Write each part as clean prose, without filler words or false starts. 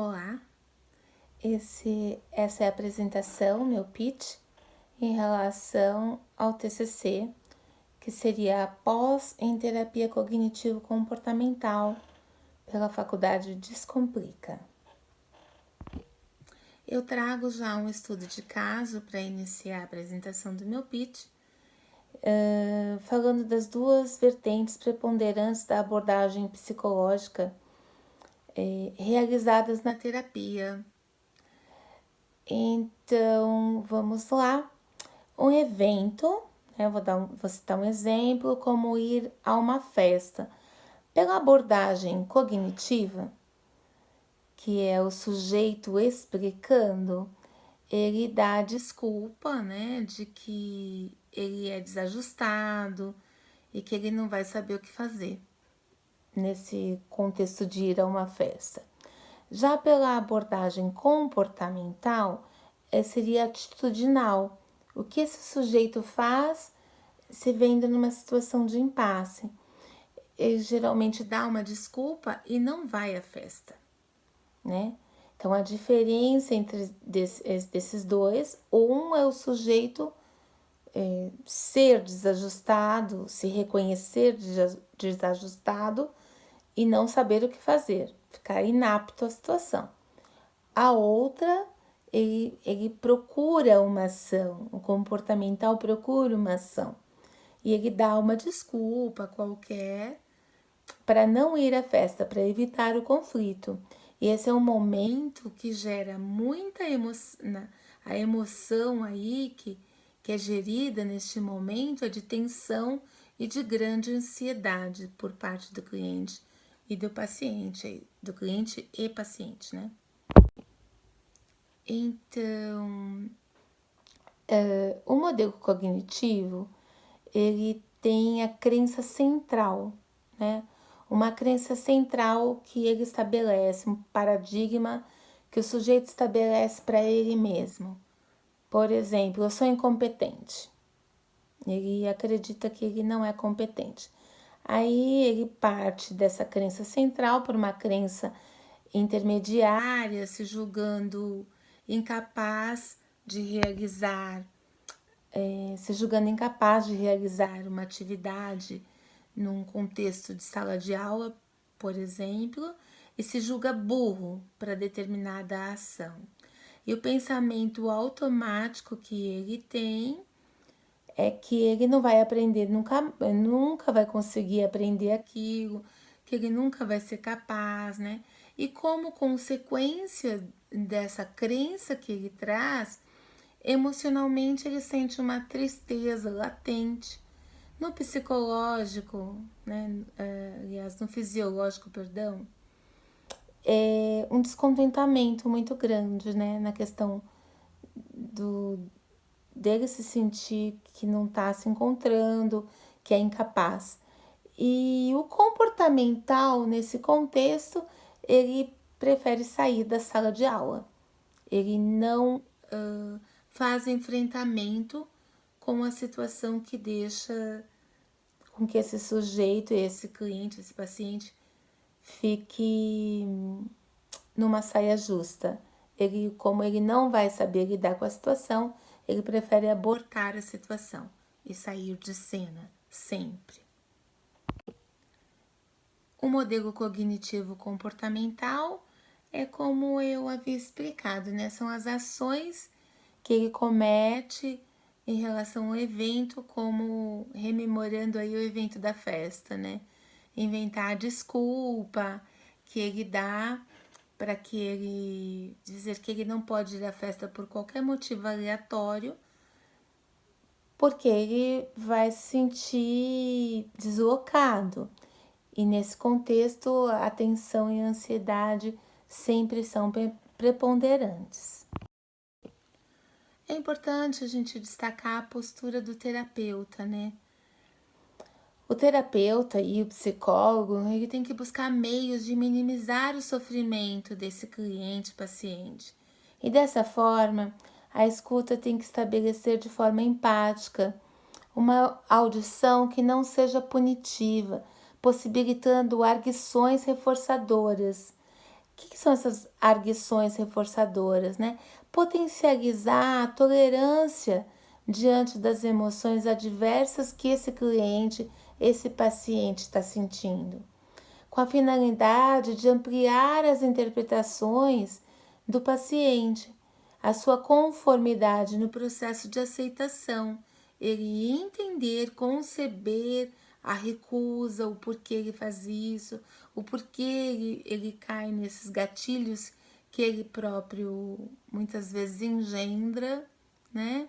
Olá, essa é a apresentação, meu pitch, em relação ao TCC, que seria a pós em terapia cognitivo-comportamental pela Faculdade Descomplica. Eu trago já um estudo de caso para iniciar a apresentação do meu pitch, falando das duas vertentes preponderantes da abordagem psicológica realizadas na terapia. Então, vamos lá. Um evento, né, vou citar um exemplo, como ir a uma festa. Pela abordagem cognitiva, que é o sujeito explicando, ele dá desculpa, né, de que ele é desajustado e que ele não vai saber o que fazer nesse contexto de ir a uma festa. Já pela abordagem comportamental, seria atitudinal. O que esse sujeito faz se vendo numa situação de impasse? Ele geralmente dá uma desculpa e não vai à festa, né? Então, a diferença entre desses dois, um é o sujeito ser desajustado, se reconhecer desajustado e não saber o que fazer, ficar inapto à situação. A outra, ele procura uma ação, o comportamental procura uma ação. E ele dá uma desculpa qualquer para não ir à festa, para evitar o conflito. E esse é um momento que gera muita emoção, a emoção aí que é gerida neste momento é de tensão e de grande ansiedade por parte do cliente e do paciente, do cliente e paciente, né? Então, o modelo cognitivo, ele tem a crença central, né? Uma crença central que ele estabelece, um paradigma que o sujeito estabelece para ele mesmo. Por exemplo, eu sou incompetente. Ele acredita que ele não é competente. Aí ele parte dessa crença central por uma crença intermediária, se julgando incapaz de realizar, se julgando incapaz de realizar uma atividade num contexto de sala de aula, por exemplo, e se julga burro para determinada ação. E o pensamento automático que ele tem é que ele não vai aprender, nunca vai conseguir aprender aquilo, que ele nunca vai ser capaz, né? E como consequência dessa crença que ele traz, emocionalmente ele sente uma tristeza latente. No psicológico, né? Aliás, no fisiológico, perdão, é um descontentamento muito grande, né? Na questão dele se sentir que não está se encontrando, que é incapaz. E o comportamental, nesse contexto, ele prefere sair da sala de aula. Ele não faz enfrentamento com a situação que deixa com que esse sujeito, esse cliente, esse paciente fique numa saia justa. Ele, como ele não vai saber lidar com a situação, ele prefere abortar a situação e sair de cena, sempre. O modelo cognitivo comportamental é como eu havia explicado, né? São as ações que ele comete em relação ao evento, como rememorando aí o evento da festa, né? Inventar a desculpa que ele dá para que ele dizer que ele não pode ir à festa por qualquer motivo aleatório, porque ele vai se sentir deslocado. E nesse contexto, a tensão e a ansiedade sempre são preponderantes. É importante a gente destacar a postura do terapeuta, né? O terapeuta e o psicólogo, ele tem que buscar meios de minimizar o sofrimento desse cliente-paciente. E dessa forma, a escuta tem que estabelecer de forma empática uma audição que não seja punitiva, possibilitando arguições reforçadoras. que são essas arguições reforçadoras, né? Potencializar a tolerância diante das emoções adversas que esse cliente, esse paciente está sentindo, com a finalidade de ampliar as interpretações do paciente, a sua conformidade no processo de aceitação, ele entender, conceber a recusa, o porquê ele faz isso, o porquê ele cai nesses gatilhos que ele próprio muitas vezes engendra, né?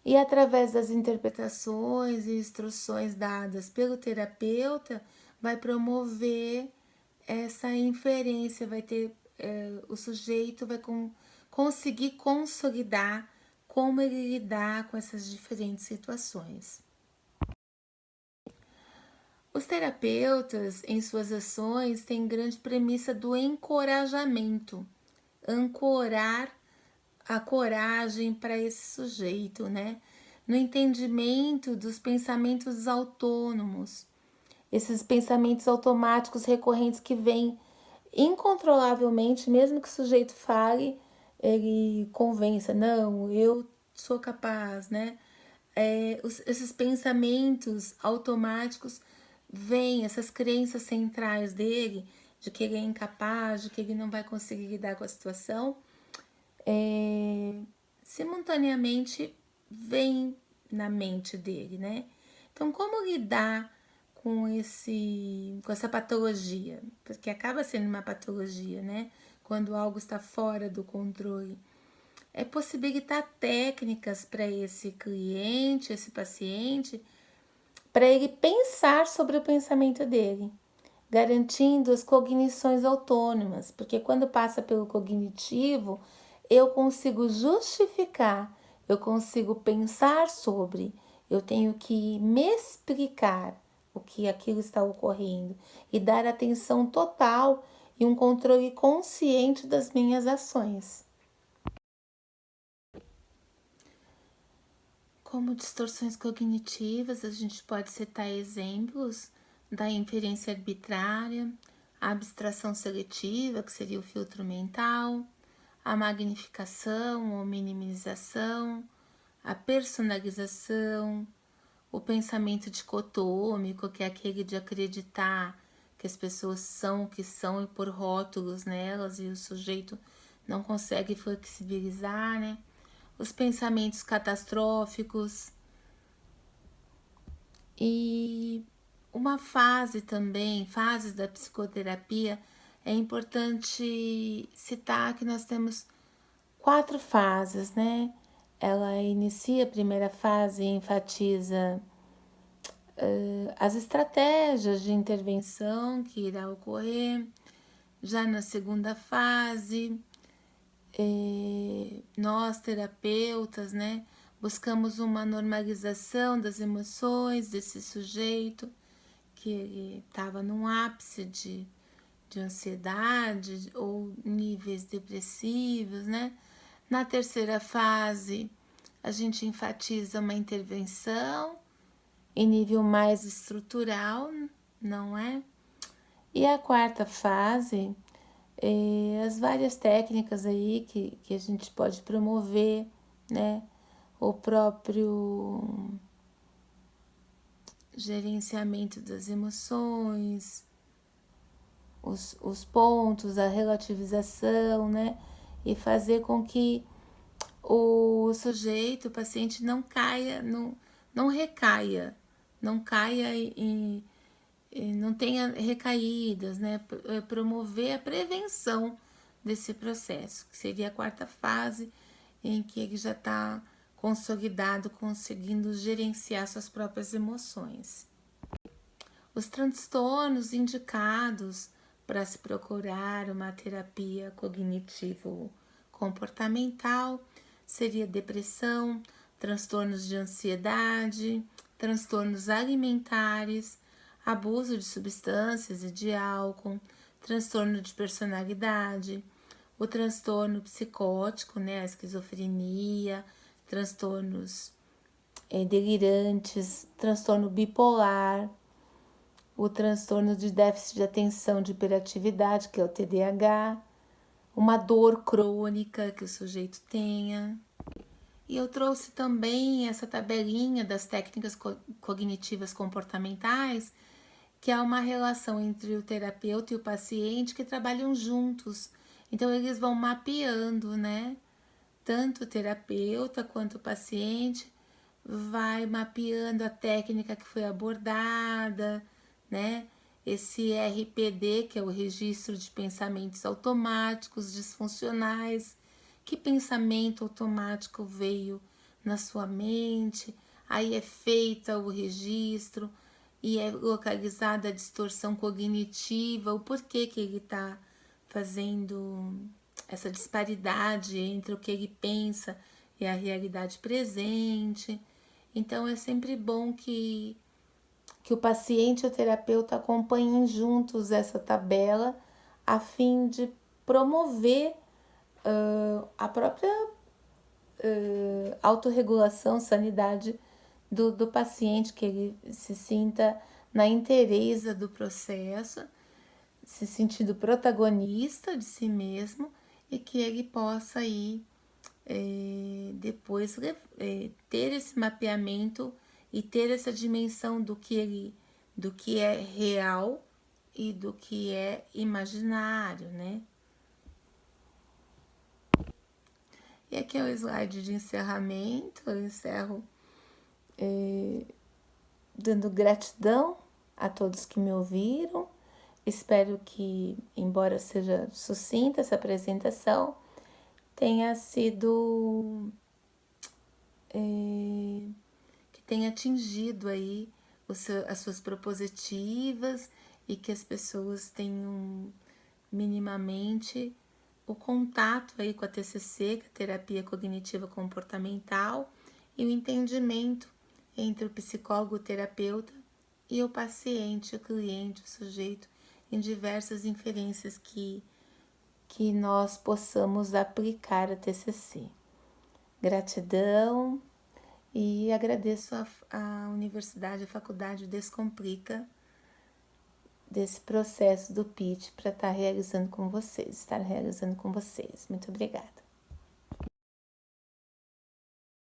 E através das interpretações e instruções dadas pelo terapeuta, vai promover essa inferência, vai ter o sujeito vai conseguir consolidar como ele lidar com essas diferentes situações. Os terapeutas, em suas ações, têm grande premissa do encorajamento, ancorar a coragem para esse sujeito, né? No entendimento dos pensamentos autônomos, esses pensamentos automáticos recorrentes que vêm incontrolavelmente, mesmo que o sujeito fale, ele convença, não, eu sou capaz, né? Esses pensamentos automáticos vêm, essas crenças centrais dele, de que ele é incapaz, de que ele não vai conseguir lidar com a situação, simultaneamente vem na mente dele, né? Então, como lidar com essa patologia? Porque acaba sendo uma patologia, né? Quando algo está fora do controle. É possibilitar técnicas para esse cliente, esse paciente, para ele pensar sobre o pensamento dele, garantindo as cognições autônomas, porque quando passa pelo cognitivo, eu consigo justificar, eu consigo pensar sobre, eu tenho que me explicar o que aquilo está ocorrendo e dar atenção total e um controle consciente das minhas ações. Como distorções cognitivas, a gente pode citar exemplos da inferência arbitrária, a abstração seletiva, que seria o filtro mental, a magnificação ou minimização, a personalização, o pensamento dicotômico, que é aquele de acreditar que as pessoas são o que são e pôr rótulos nelas e o sujeito não consegue flexibilizar, né? Os pensamentos catastróficos e uma fase também, fases da psicoterapia, é importante citar que nós temos 4 fases, né? Ela inicia a primeira fase e enfatiza as estratégias de intervenção que irá ocorrer. Já na segunda fase, nós terapeutas, né, buscamos uma normalização das emoções desse sujeito que estava num ápice de ansiedade ou níveis depressivos, né? Na terceira fase, a gente enfatiza uma intervenção em nível mais estrutural, não é? E a quarta fase, as várias técnicas aí que a gente pode promover, né? O próprio gerenciamento das emoções, os pontos, a relativização, né? E fazer com que o sujeito, o paciente, não caia, não recaia, não caia em não tenha recaídas, né? Promover a prevenção desse processo, que seria a quarta fase, em que ele já está consolidado, conseguindo gerenciar suas próprias emoções. Os transtornos indicados para se procurar uma terapia cognitivo-comportamental seria depressão, transtornos de ansiedade, transtornos alimentares, abuso de substâncias e de álcool, transtorno de personalidade, o transtorno psicótico, né, a esquizofrenia, transtornos delirantes, transtorno bipolar, o transtorno de déficit de atenção de hiperatividade, que é o TDAH, uma dor crônica que o sujeito tenha. E eu trouxe também essa tabelinha das técnicas cognitivas comportamentais, que é uma relação entre o terapeuta e o paciente que trabalham juntos. Então eles vão mapeando, né? Tanto o terapeuta quanto o paciente vai mapeando a técnica que foi abordada, né? Esse RPD, que é o registro de pensamentos automáticos disfuncionais. Que pensamento automático veio na sua mente? Aí é feita o registro e é localizada a distorção cognitiva, o porquê que ele está fazendo essa disparidade entre o que ele pensa e a realidade presente. Então é sempre bom que o paciente e o terapeuta acompanhem juntos essa tabela a fim de promover a própria autorregulação, sanidade do paciente, que ele se sinta na inteireza do processo, se sentindo protagonista de si mesmo e que ele possa aí depois ter esse mapeamento e ter essa dimensão do que é real e do que é imaginário, né? E aqui é o slide de encerramento. Eu encerro dando gratidão a todos que me ouviram. Espero que, embora seja sucinta essa apresentação, tenha sido que tenha atingido aí as suas propositivas e que as pessoas tenham minimamente o contato aí com a TCC, que é a terapia cognitiva comportamental, e o entendimento entre o psicólogo, o terapeuta e o paciente, o cliente, o sujeito, em diversas inferências que nós possamos aplicar a TCC. Gratidão e agradeço a Universidade, a Faculdade Descomplica desse processo do pitch para estar realizando com vocês, Muito obrigada.